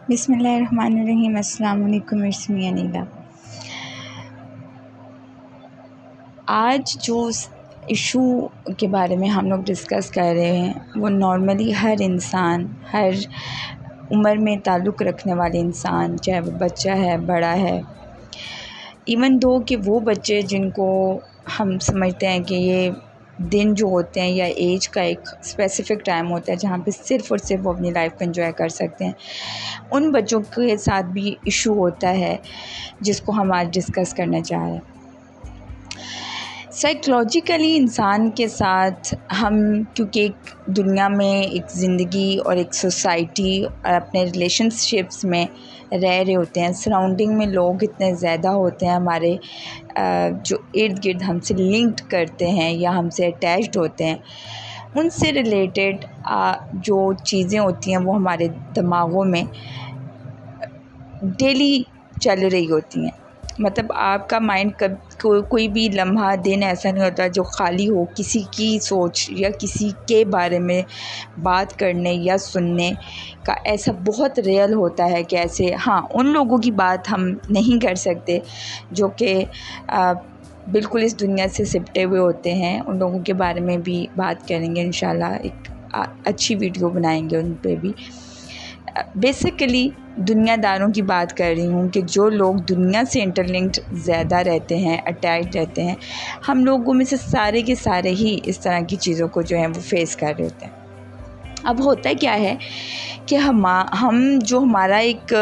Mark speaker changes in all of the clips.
Speaker 1: बिस्मिल्लाहिर्रहमानिर्रहीम। अस्सलाम वालेकुम। It's me Anila. आज जो इशू के बारे में हम लोग डिस्कस कर रहे हैं वो नॉर्मली हर इंसान, हर उम्र में ताल्लुक़ रखने वाले इंसान, चाहे वो बच्चा है, बड़ा है, इवन दो कि वो बच्चे जिनको हम समझते हैं कि ये दिन जो होते हैं या एज का एक स्पेसिफ़िक टाइम होता है जहाँ पे सिर्फ़ और सिर्फ वो अपनी लाइफ को एंजॉय कर सकते हैं, उन बच्चों के साथ भी इशू होता है जिसको हम आज डिस्कस करना चाह रहे हैं। साइकोलॉजिकली इंसान के साथ हम, क्योंकि एक दुनिया में एक ज़िंदगी और एक सोसाइटी और अपने रिलेशनशिप्स में रह रहे होते हैं, सराउंडिंग में लोग इतने ज़्यादा होते हैं हमारे जो इर्द गिर्द हमसे लिंक्ड करते हैं या हमसे अटैच्ड होते हैं, उनसे रिलेटेड जो चीज़ें होती हैं वो हमारे दिमागों में डेली चल रही होती हैं। मतलब आपका माइंड कोई भी लम्हा दिन ऐसा नहीं होता जो खाली हो किसी की सोच या किसी के बारे में बात करने या सुनने का। ऐसा बहुत रियल होता है कि ऐसे उन लोगों की बात हम नहीं कर सकते जो कि बिल्कुल इस दुनिया से सिमटे हुए होते हैं। उन लोगों के बारे में भी बात करेंगे इंशाल्लाह, एक अच्छी वीडियो बनाएंगे उन पे भी। बेसिकली दुनियादारों की बात कर रही हूँ कि जो लोग दुनिया से इंटरलिंक्ड ज़्यादा रहते हैं, अटैच रहते हैं। हम लोगों में से सारे के सारे ही इस तरह की चीज़ों को जो है वो फेस कर रहे होते हैं। अब होता क्या है कि हम जो हमारा एक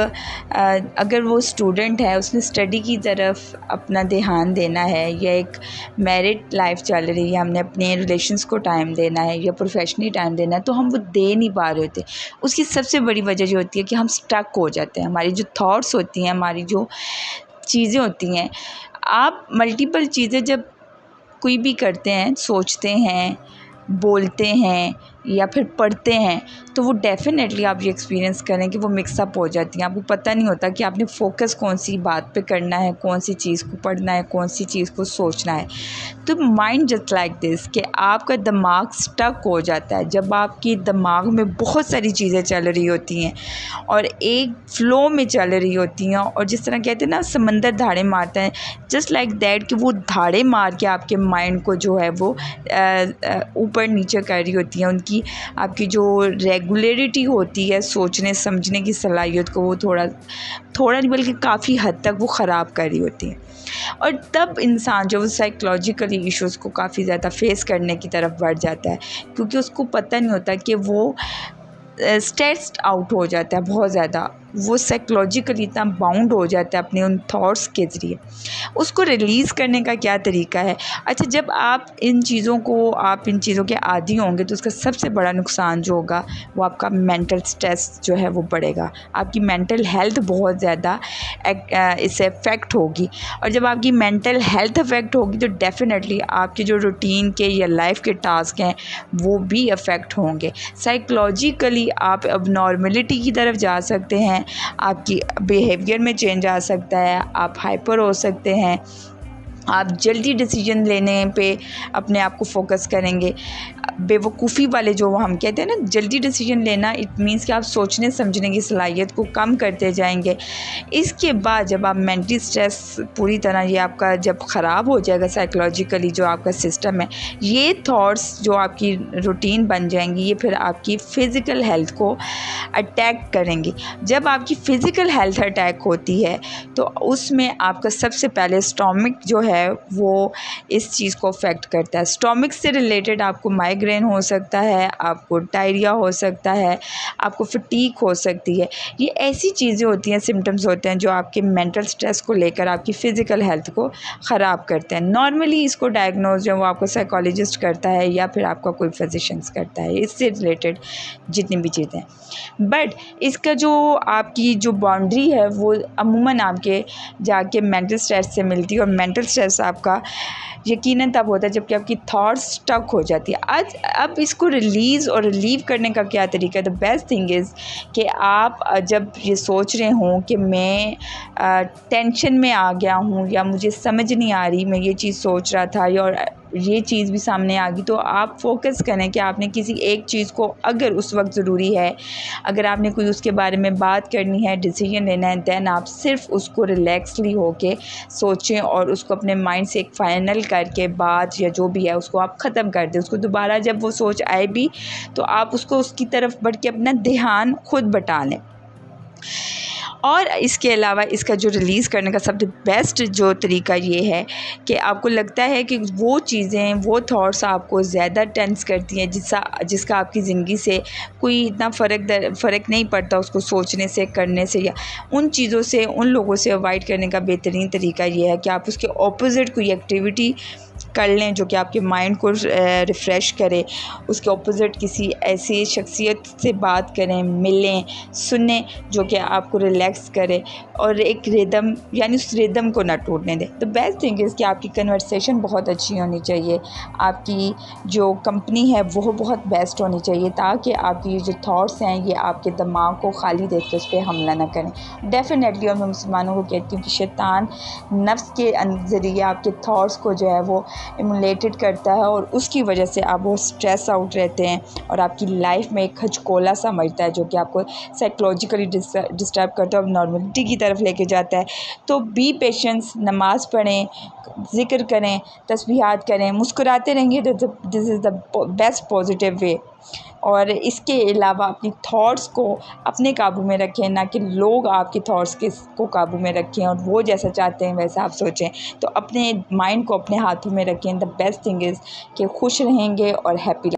Speaker 1: अगर वो स्टूडेंट है, उसने स्टडी की तरफ अपना ध्यान देना है या एक मैरिड लाइफ चल रही है, हमने अपने रिलेशंस को टाइम देना है या प्रोफेशनली टाइम देना है, तो हम वो दे नहीं पा रहे होते। उसकी सबसे बड़ी वजह ये होती है कि हम स्टक हो जाते हैं। हमारी जो थॉट्स होती हैं, हमारी जो चीज़ें होती हैं, आप मल्टीपल चीज़ें जब कोई भी करते हैं, सोचते हैं, बोलते हैं या फिर पढ़ते हैं, तो वो डेफ़िनेटली आप ये एक्सपीरियंस करें कि वो मिक्सअप हो जाती हैं। आपको पता नहीं होता कि आपने फ़ोकस कौन सी बात पे करना है, कौन सी चीज़ को पढ़ना है, कौन सी चीज़ को सोचना है। तो माइंड जस्ट लाइक दिस कि आपका दिमाग स्टक हो जाता है जब आपके दिमाग में बहुत सारी चीज़ें चल रही होती हैं और एक फ़्लो में चल रही होती हैं। और जिस तरह कहते हैं ना, समंदर धाड़े मारता है, जस्ट लाइक दैट कि वो धाड़े मार के आपके माइंड को जो है वो ऊपर नीचे कर रही होती हैं। उनकी आपकी जो रेगुलरिटी होती है सोचने समझने की सलाहियत को वो थोड़ा नहीं बल्कि काफ़ी हद तक वो ख़राब कर रही होती है। और तब इंसान जो साइकोलॉजिकली इश्यूज़ को काफ़ी ज़्यादा फेस करने की तरफ बढ़ जाता है, क्योंकि उसको पता नहीं होता कि वो स्ट्रेस्ड आउट हो जाता है बहुत ज़्यादा। वो साइकोलॉजिकली इतना बाउंड हो जाता है अपने उन थॉट्स के ज़रिए। उसको रिलीज़ करने का क्या तरीका है? अच्छा, जब आप इन चीज़ों के आदी होंगे तो उसका सबसे बड़ा नुकसान जो होगा वो आपका मेंटल स्ट्रेस जो है वो बढ़ेगा। आपकी मेंटल हेल्थ बहुत ज़्यादा इससे अफेक्ट होगी। और जब आपकी मेंटल हेल्थ अफेक्ट होगी तो डेफ़िनेटली आपके जो रूटीन के या लाइफ के टास्क हैं वो भी अफेक्ट होंगे। साइकोलॉजिकली आप अबनॉर्मलिटी की तरफ जा सकते हैं, आपकी बिहेवियर में चेंज आ सकता है, आप हाइपर हो सकते हैं, आप जल्दी डिसीजन लेने पे अपने आप को फोकस करेंगे। बेवकूफ़ी वाले जो हम कहते हैं ना, जल्दी डिसीजन लेना, इट मीन्स कि आप सोचने समझने की सलाहियत को कम करते जाएंगे। इसके बाद जब आप मेंटली स्ट्रेस पूरी तरह ये आपका जब ख़राब हो जाएगा साइकोलॉजिकली जो आपका सिस्टम है, ये थॉट्स जो आपकी रूटीन बन जाएंगी, ये फिर आपकी फ़िज़िकल हेल्थ को अटैक करेंगी। जब आपकी फ़िज़िकल हेल्थ अटैक होती है तो उसमें आपका सबसे पहले स्टोमिक जो है वो इस चीज़ को अफेक्ट करता है। स्टोमिक से रिलेटेड आपको माइग्रेन हो सकता है, आपको डायरिया हो सकता है, आपको फटीग हो सकती है। ये ऐसी चीज़ें होती हैं, सिम्टम्स होते हैं जो आपके मेंटल स्ट्रेस को लेकर आपकी फ़िज़िकल हेल्थ को ख़राब करते हैं। नॉर्मली इसको डायग्नोज जो वो आपको साइकोलॉजिस्ट करता है या फिर आपका कोई फिजिशियंस करता है, इससे रिलेटेड जितनी भी चीज़ें हैं। बट इसका जो आपकी जो बाउंड्री है वो अमूमन आपके जाके मेंटल स्ट्रेस से मिलती है। और मेंटल स्ट्रेस आपका यकीनन तब होता है जबकि आपकी थॉट्स स्टक हो जाती है। अब इसको रिलीज़ और रिलीव करने का क्या तरीका है? द बेस्ट थिंग इज़ कि आप जब ये सोच रहे हों कि मैं टेंशन में आ गया हूँ या मुझे समझ नहीं आ रही, मैं ये चीज़ सोच रहा था ये चीज़ भी सामने आ गई तो आप फोकस करें कि आपने किसी एक चीज़ को, अगर उस वक्त ज़रूरी है, अगर आपने कोई उसके बारे में बात करनी है, डिसीजन लेना है, दैन आप सिर्फ उसको रिलैक्सली होके सोचें और उसको अपने माइंड से एक फ़ाइनल करके बात या जो भी है उसको आप ख़त्म कर दें। उसको दोबारा जब वो सोच आए भी तो आप उसको उसकी तरफ बढ़ के अपना ध्यान खुद बटा लें। और इसके अलावा इसका जो रिलीज़ करने का सबसे बेस्ट जो तरीका ये है कि आपको लगता है कि वो चीज़ें, वो थॉट्स आपको ज़्यादा टेंस करती हैं, जिसका आपकी ज़िंदगी से कोई इतना फ़र्क नहीं पड़ता उसको सोचने से, करने से, या उन चीज़ों से, उन लोगों से अवॉइड करने का बेहतरीन तरीका ये है कि आप उसके ऑपोज़िट कोई एक्टिविटी कर लें जो कि आपके माइंड को रिफ़्रेश करे। उसके ऑपोज़िट किसी ऐसी शख्सियत से बात करें, मिलें, सुनें जो कि आपको रिलैक्स करे और एक रिदम, यानी उस रिदम को ना टूटने दें। द बेस्ट थिंग इज़ कि आपकी कन्वर्सेशन बहुत अच्छी होनी चाहिए, आपकी जो कंपनी है वो बहुत बेस्ट होनी चाहिए, ताकि आपकी जो थॉट्स हैं ये आपके दिमाग को खाली देख के उस पर हमला ना करें। डेफ़िनेटली और मैं मुसलमानों को कहती हूँ कि शैतान नफ्स के ज़रिए आपके थॉट्स को जो है वो इमुलेटेड करता है और उसकी वजह से आप वो स्ट्रेस आउट रहते हैं और आपकी लाइफ में एक खचकोला सा मचता है जो कि आपको साइकोलॉजिकली डिस्टर्ब करता है और नॉर्मलिटी की तरफ लेके जाता है। तो बी पेशेंस, नमाज़ पढ़ें, ज़िक्र करें, तस्बीहात करें, मुस्कुराते रहेंगे। This is the best positive way. और इसके अलावा अपनी थॉट्स को अपने काबू में रखें, ना कि लोग आपके थॉट्स को काबू में रखें और वो जैसा चाहते हैं वैसा आप सोचें। तो अपने माइंड को अपने हाथों में रखें। द बेस्ट थिंग इज़ कि खुश रहेंगे और हैप्पी